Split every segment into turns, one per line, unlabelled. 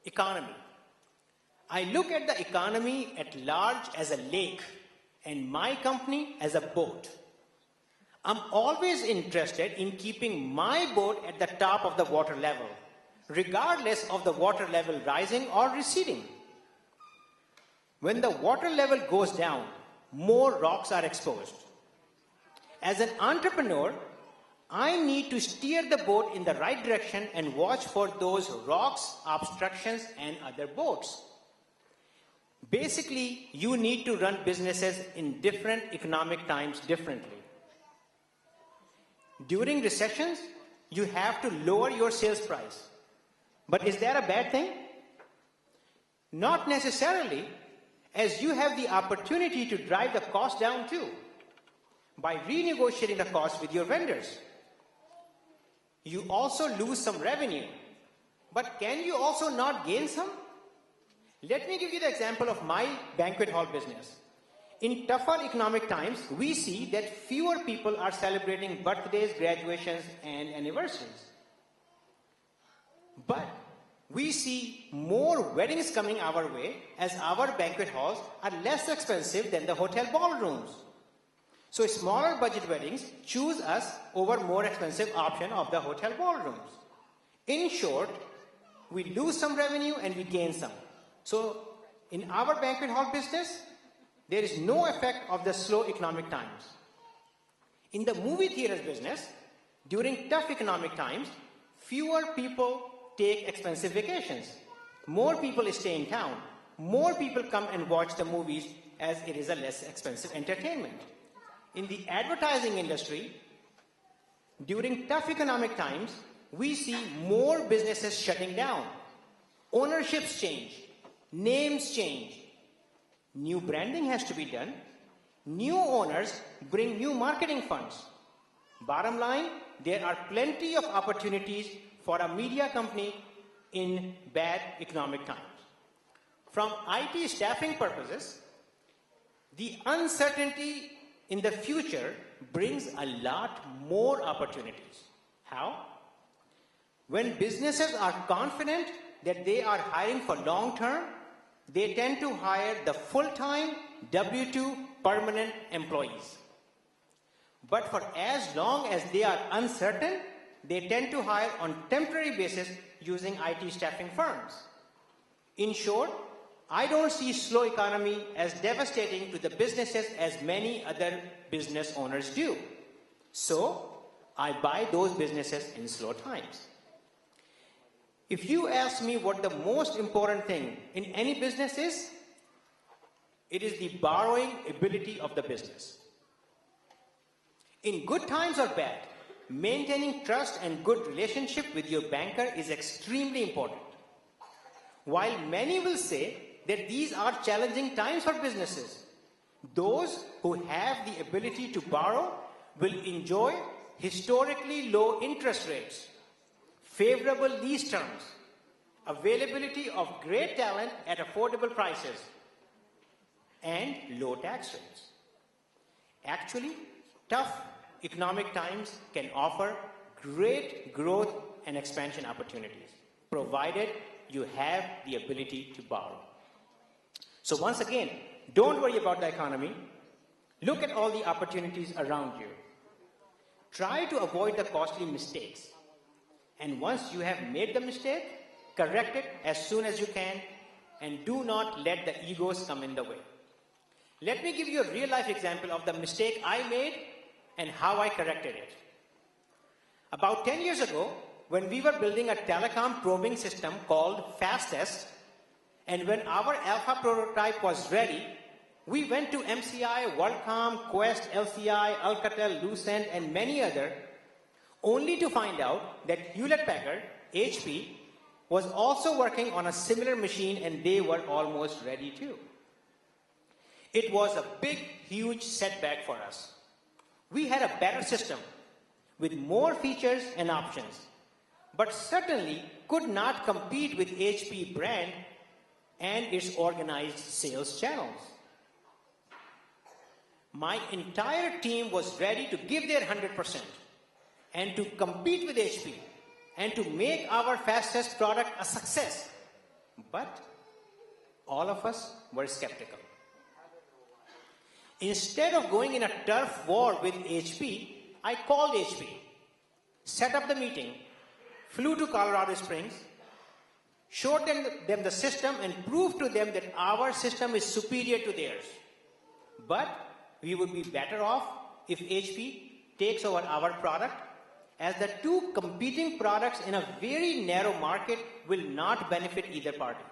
Economy. I look at the economy at large as a lake and my company as a boat. I'm always interested in keeping my boat at the top of the water level, regardless of the water level rising or receding. When the water level goes down, more rocks are exposed. As an entrepreneur, I need to steer the boat in the right direction and watch for those rocks, obstructions, and other boats. Basically, you need to run businesses in different economic times differently. During recessions, you have to lower your sales price. But is that a bad thing? Not necessarily, as you have the opportunity to drive the cost down too, by renegotiating the cost with your vendors. You also lose some revenue, but can you also not gain some? Let me give you the example of my banquet hall business. In tougher economic times, we see that fewer people are celebrating birthdays, graduations, and anniversaries. But we see more weddings coming our way as our banquet halls are less expensive than the hotel ballrooms. So smaller budget weddings choose us over more expensive option of the hotel ballrooms. In short, we lose some revenue and we gain some. So in our banquet hall business, there is no effect of the slow economic times. In the movie theaters business, during tough economic times, fewer people take expensive vacations. More people stay in town. More people come and watch the movies as it is a less expensive entertainment. In the advertising industry, during tough economic times, we see more businesses shutting down. Ownerships change. Names change. New branding has to be done. New owners bring new marketing funds. Bottom line, there are plenty of opportunities for a media company in bad economic times. From IT staffing purposes, the uncertainty in the future brings a lot more opportunities. How? When businesses are confident that they are hiring for long term, they tend to hire the full-time W-2 permanent employees. But for as long as they are uncertain, they tend to hire on temporary basis using IT staffing firms. In short, I don't see slow economy as devastating to the businesses as many other business owners do. So, I buy those businesses in slow times. If you ask me what the most important thing in any business is, it is the borrowing ability of the business. In good times or bad, maintaining trust and good relationship with your banker is extremely important. While many will say that these are challenging times for businesses, those who have the ability to borrow will enjoy historically low interest rates, favorable lease terms, availability of great talent at affordable prices, and low tax rates. Actually, tough economic times can offer great growth and expansion opportunities, provided you have the ability to borrow. So once again, don't worry about the economy. Look at all the opportunities around you. Try to avoid the costly mistakes. And once you have made the mistake, correct it as soon as you can, and do not let the egos come in the way. Let me give you a real-life example of the mistake I made and how I corrected it. About 10 years ago, when we were building a telecom probing system called Fastest, and when our alpha prototype was ready, we went to MCI, WorldCom, Quest, LCI, Alcatel, Lucent, and many others, only to find out that Hewlett-Packard, HP, was also working on a similar machine and they were almost ready too. It was a big, huge setback for us. We had a better system with more features and options, but certainly could not compete with HP brand and its organized sales channels. My entire team was ready to give their 100% and to compete with HP and to make our fastest product a success. But all of us were skeptical. Instead of going in a turf war with HP, I called HP, set up the meeting, flew to Colorado Springs, showed them the system and proved to them that our system is superior to theirs. But we would be better off if HP takes over our product, as the two competing products in a very narrow market will not benefit either party.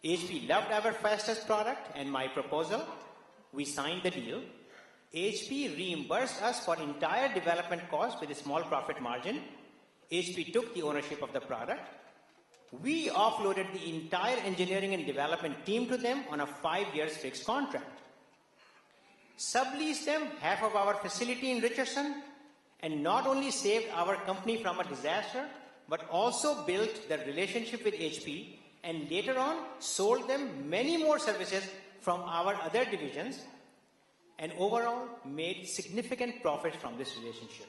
HP loved our fastest product and my proposal. We signed the deal. HP reimbursed us for entire development costs with a small profit margin. HP took the ownership of the product. We offloaded the entire engineering and development team to them on a 5-year fixed contract. Subleased them half of our facility in Richardson, and not only saved our company from a disaster, but also built the relationship with HP, and later on sold them many more services from our other divisions, and overall made significant profits from this relationship.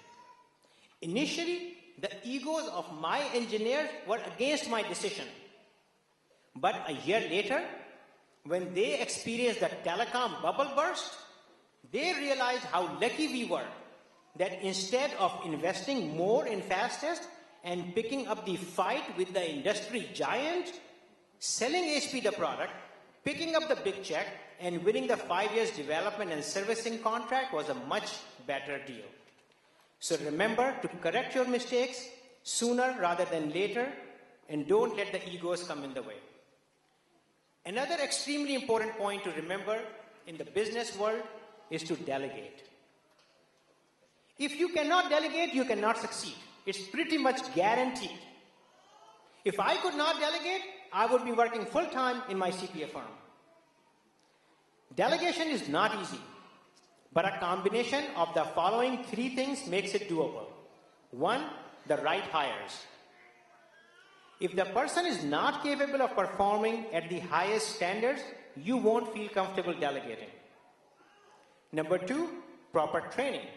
Initially, the egos of my engineers were against my decision. But a year later, when they experienced the telecom bubble burst, they realized how lucky we were that instead of investing more in fastest and picking up the fight with the industry giant, selling HP the product, picking up the big check, and winning the 5 years development and servicing contract was a much better deal. So remember to correct your mistakes sooner rather than later, and don't let the egos come in the way. Another extremely important point to remember in the business world is to delegate. If you cannot delegate, you cannot succeed. It's pretty much guaranteed. If I could not delegate, I would be working full-time in my CPA firm. Delegation is not easy, but a combination of the following 3 things makes it doable. 1, the right hires. If the person is not capable of performing at the highest standards, you won't feel comfortable delegating. Number 2, proper training.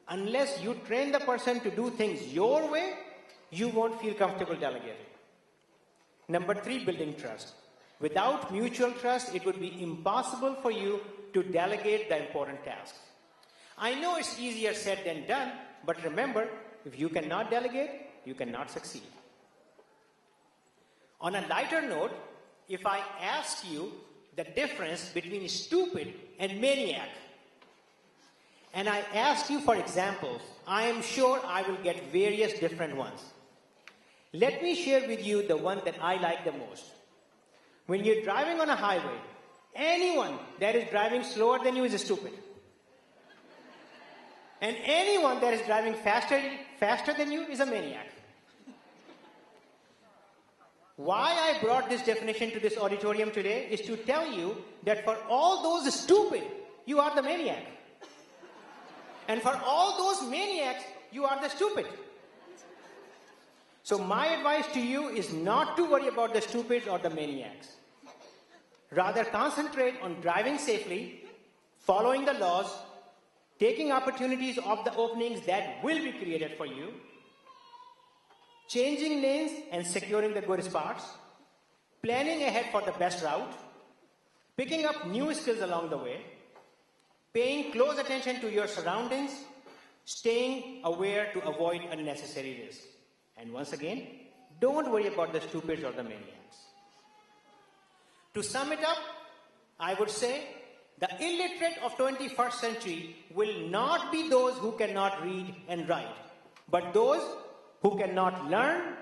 Unless you train the person to do things your way, you won't feel comfortable delegating. Number 3, building trust. Without mutual trust, it would be impossible for you to delegate the important tasks. I know it's easier said than done, but remember, if you cannot delegate, you cannot succeed. On a lighter note, if I ask you the difference between stupid and maniac, and I ask you for examples, I am sure I will get various different ones. Let me share with you the one that I like the most. When you're driving on a highway, anyone that is driving slower than you is stupid. And anyone that is driving faster than you is a maniac. Why I brought this definition to this auditorium today is to tell you that for all those stupid, you are the maniac. And for all those maniacs, you are the stupid. So my advice to you is not to worry about the stupids or the maniacs. Rather, concentrate on driving safely, following the laws, taking opportunities of the openings that will be created for you, changing lanes and securing the good spots, planning ahead for the best route, picking up new skills along the way, paying close attention to your surroundings, staying aware to avoid unnecessary risk. And once again, don't worry about the stupids or the maniacs. To sum it up, I would say the illiterate of 21st century will not be those who cannot read and write, but those who cannot learn,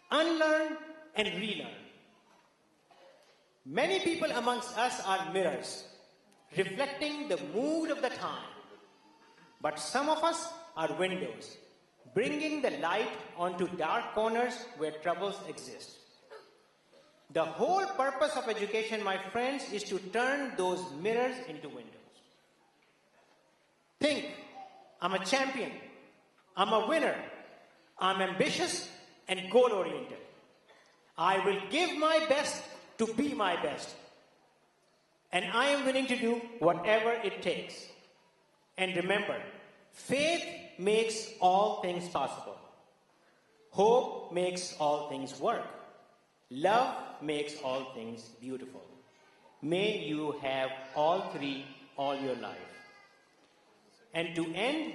unlearn, and relearn. Many people amongst us are mirrors, reflecting the mood of the time. But some of us are windows, bringing the light onto dark corners where troubles exist. The whole purpose of education, my friends, is to turn those mirrors into windows. Think, I'm a champion, I'm a winner, I'm ambitious and goal-oriented. I will give my best to be my best. And I am willing to do whatever it takes. And remember, faith makes all things possible. Hope makes all things work. Love makes all things beautiful. May you have all three all your life. And to end,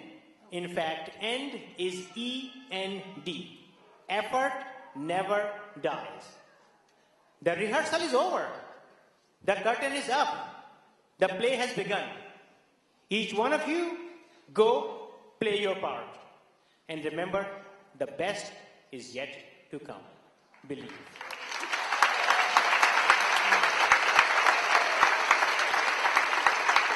in fact, end is E-N-D. Effort never dies. The rehearsal is over. The curtain is up. The play has begun. Each one of you, go play your part. And remember, the best is yet to come. Believe.